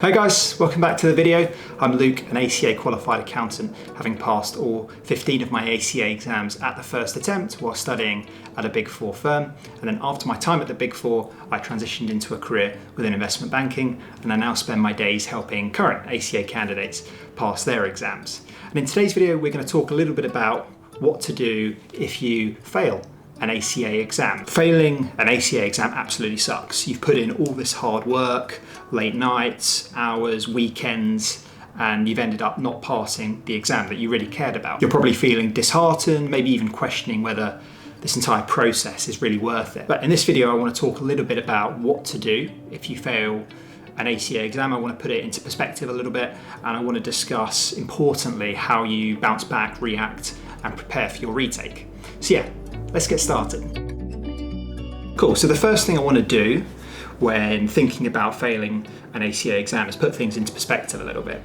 Hi guys, welcome back to the video. I'm Luke, an ACA qualified accountant, having passed all 15 of my ACA exams at the first attempt while studying at a Big Four firm. And then after my time at the Big Four, I transitioned into a career within investment banking, and I now spend my days helping current ACA candidates pass their exams. And in today's video, we're going to talk a little bit about what to do if you fail an ACA exam. Failing an ACA exam absolutely sucks. You've put in all this hard work, late nights, hours, weekends, and you've ended up not passing the exam that you really cared about. You're probably feeling disheartened, maybe even questioning whether this entire process is really worth it. But in this video, I want to talk a little bit about what to do if you fail an ACA exam. I want to put it into perspective a little bit, and I want to discuss, importantly, how you bounce back, react, and prepare for your retake. So yeah, let's get started. Cool, so the first thing I want to do when thinking about failing an ACA exam is put things into perspective a little bit.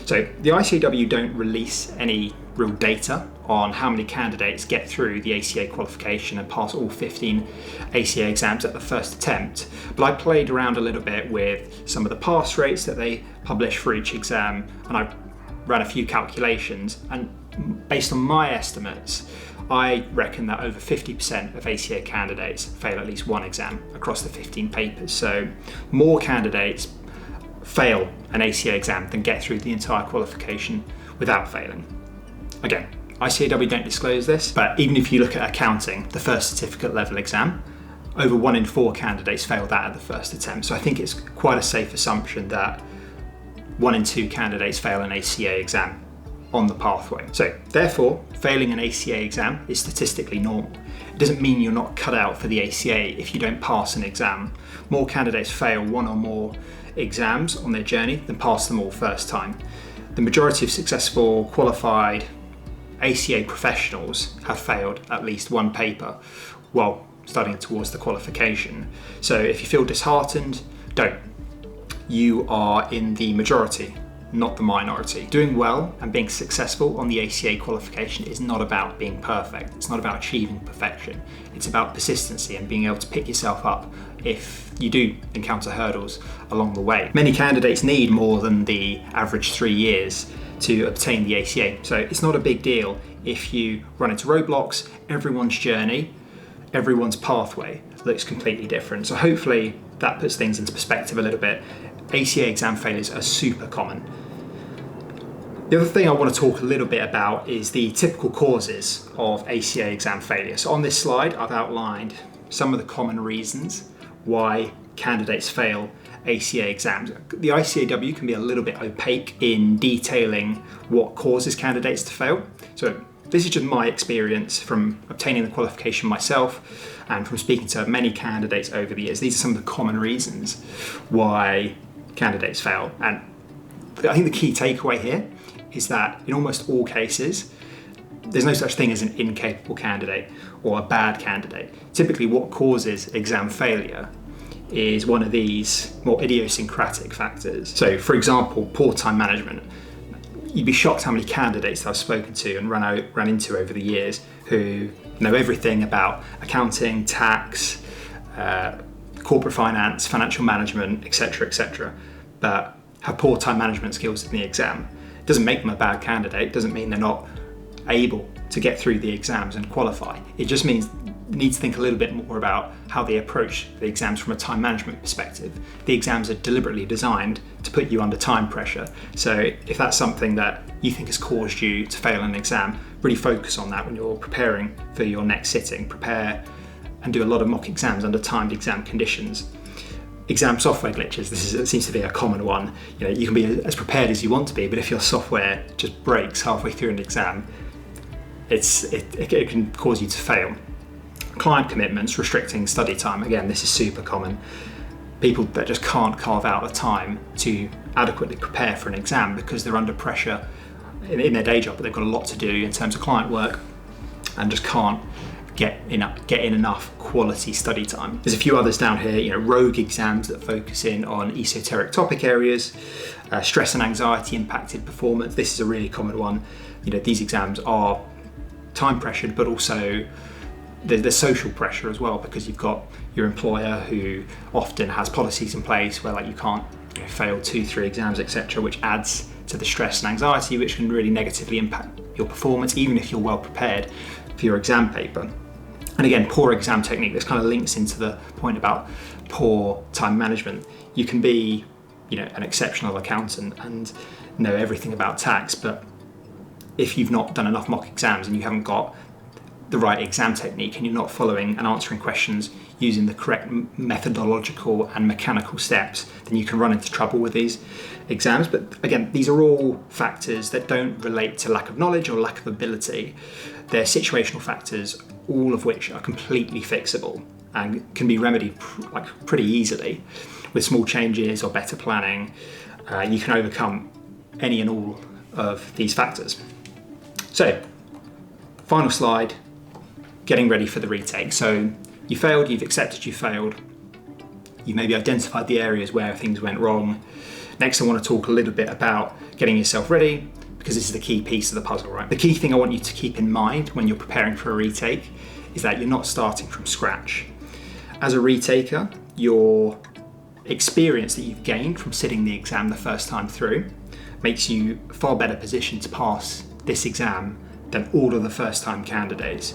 So the ICAEW don't release any real data on how many candidates get through the ACA qualification and pass all 15 ACA exams at the first attempt, but I played around a little bit with some of the pass rates that they publish for each exam, and I ran a few calculations, and based on my estimates, I reckon that over 50% of ACA candidates fail at least one exam across the 15 papers. So more candidates fail an ACA exam than get through the entire qualification without failing. Again, ICAEW don't disclose this, but even if you look at accounting, the first certificate level exam, over 1 in 4 candidates fail that at the first attempt. So I think it's quite a safe assumption that 1 in 2 candidates fail an ACA exam on the pathway. So therefore, failing an ACA exam is statistically normal. It doesn't mean you're not cut out for the ACA if you don't pass an exam. More candidates fail 1 or more exams on their journey than pass them all first time. The majority of successful qualified ACA professionals have failed at least one paper while studying towards the qualification. So if you feel disheartened, don't. You are in the majority, not the minority. Doing well and being successful on the ACA qualification is not about being perfect. It's not about achieving perfection. It's about persistency and being able to pick yourself up if you do encounter hurdles along the way. Many candidates need more than the average 3 years to obtain the ACA. So it's not a big deal if you run into roadblocks. Everyone's journey, everyone's pathway looks completely different. So hopefully that puts things into perspective a little bit. ACA exam failures are super common. The other thing I want to talk a little bit about is the typical causes of ACA exam failure. So on this slide, I've outlined some of the common reasons why candidates fail ACA exams. The ICAEW can be a little bit opaque in detailing what causes candidates to fail. So this is just my experience from obtaining the qualification myself and from speaking to many candidates over the years. These are some of the common reasons why candidates fail. And I think the key takeaway here is that in almost all cases, there's no such thing as an incapable candidate or a bad candidate. Typically what causes exam failure is one of these more idiosyncratic factors. So for example, poor time management. You'd be shocked how many candidates that I've spoken to and ran into over the years who know everything about accounting, tax, corporate finance, financial management, etc., but have poor time management skills in the exam. It doesn't make them a bad candidate, doesn't mean they're not able to get through the exams and qualify. It just means you need to think a little bit more about how they approach the exams from a time management perspective. The exams are deliberately designed to put you under time pressure. So if that's something that you think has caused you to fail an exam, really focus on that when you're preparing for your next sitting. Prepare and do a lot of mock exams under timed exam conditions. Exam software glitches, it seems to be a common one. You can be as prepared as you want to be, but if your software just breaks halfway through an exam, it can cause you to fail. Client commitments restricting study time. Again, this is super common. People that just can't carve out the time to adequately prepare for an exam because they're under pressure in their day job, but they've got a lot to do in terms of client work and just can't get in enough quality study time. There's a few others down here, rogue exams that focus in on esoteric topic areas, stress and anxiety impacted performance. This is a really common one. These exams are time pressured, but also there's social pressure as well, because you've got your employer who often has policies in place where you can't failed 2-3 exams, etc., which adds to the stress and anxiety, which can really negatively impact your performance, even if you're well prepared for your exam paper. And again, poor exam technique, this kind of links into the point about poor time management. You can be, an exceptional accountant and know everything about tax, but if you've not done enough mock exams and you haven't got the right exam technique and you're not following and answering questions using the correct methodological and mechanical steps, then you can run into trouble with these exams. But again, these are all factors that don't relate to lack of knowledge or lack of ability. They're situational factors, all of which are completely fixable and can be remedied pretty easily with small changes or better planning. You can overcome any and all of these factors. So, final slide, getting ready for the retake. So you failed, you've accepted you failed. You maybe identified the areas where things went wrong. Next, I want to talk a little bit about getting yourself ready, because this is the key piece of the puzzle, right? The key thing I want you to keep in mind when you're preparing for a retake is that you're not starting from scratch. As a retaker, your experience that you've gained from sitting the exam the first time through makes you far better positioned to pass this exam than all of the first-time candidates.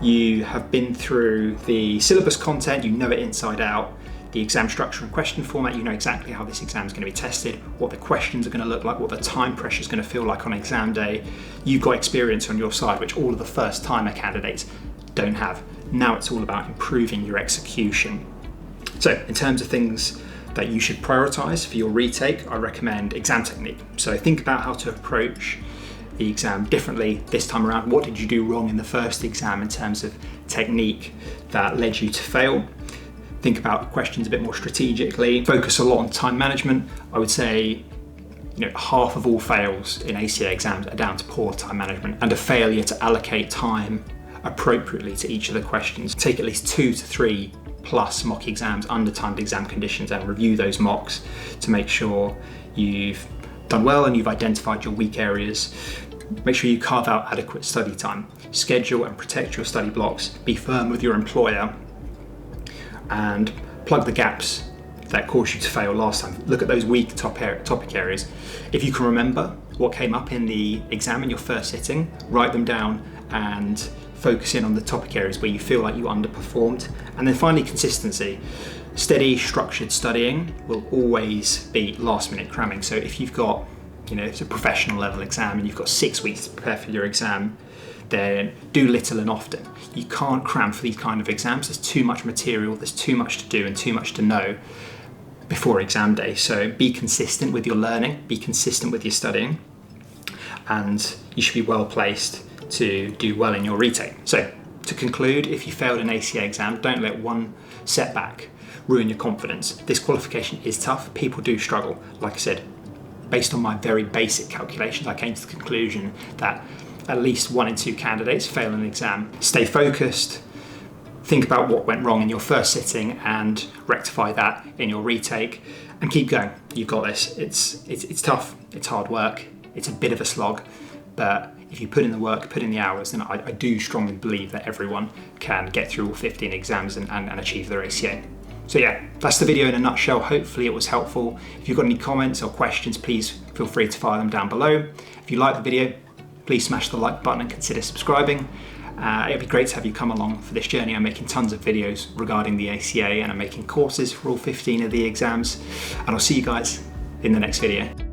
You have been through the syllabus content, you know it inside out, the exam structure and question format, you know exactly how this exam is going to be tested, what the questions are going to look like, what the time pressure is going to feel like on exam day. You've got experience on your side, which all of the first-timer candidates don't have. Now it's all about improving your execution. So in terms of things that you should prioritize for your retake, I recommend exam technique. So think about how to approach the exam differently this time around. What did you do wrong in the first exam in terms of technique that led you to fail? Think about questions a bit more strategically. Focus a lot on time management. I would say, half of all fails in ACA exams are down to poor time management and a failure to allocate time appropriately to each of the questions. Take at least 2 to 3 plus mock exams under timed exam conditions and review those mocks to make sure you've done well and you've identified your weak areas. Make sure you carve out adequate study time. Schedule and protect your study blocks. Be firm with your employer and plug the gaps that caused you to fail last time. Look at those weak topic areas. If you can remember what came up in the exam in your first sitting, write them down and focus in on the topic areas where you feel like you underperformed. And then finally, consistency. Steady, structured studying will always be last minute cramming. So if you've got, it's a professional level exam and you've got 6 weeks to prepare for your exam, then do little and often. You can't cram for these kind of exams. There's too much material, there's too much to do and too much to know before exam day. So be consistent with your learning, be consistent with your studying, and you should be well placed to do well in your retake. So to conclude, if you failed an ACA exam, don't let one setback ruin your confidence. This qualification is tough, people do struggle. Like I said, based on my very basic calculations, I came to the conclusion that at least 1 in 2 candidates fail an exam. Stay focused, think about what went wrong in your first sitting and rectify that in your retake, and keep going. You've got this. It's tough, it's hard work, it's a bit of a slog, but if you put in the work, put in the hours, then I do strongly believe that everyone can get through all 15 exams and achieve their ACA. So yeah, that's the video in a nutshell. Hopefully it was helpful. If you've got any comments or questions, please feel free to fire them down below. If you like the video, please smash the like button and consider subscribing. It'd be great to have you come along for this journey. I'm making tons of videos regarding the ACA and I'm making courses for all 15 of the exams. And I'll see you guys in the next video.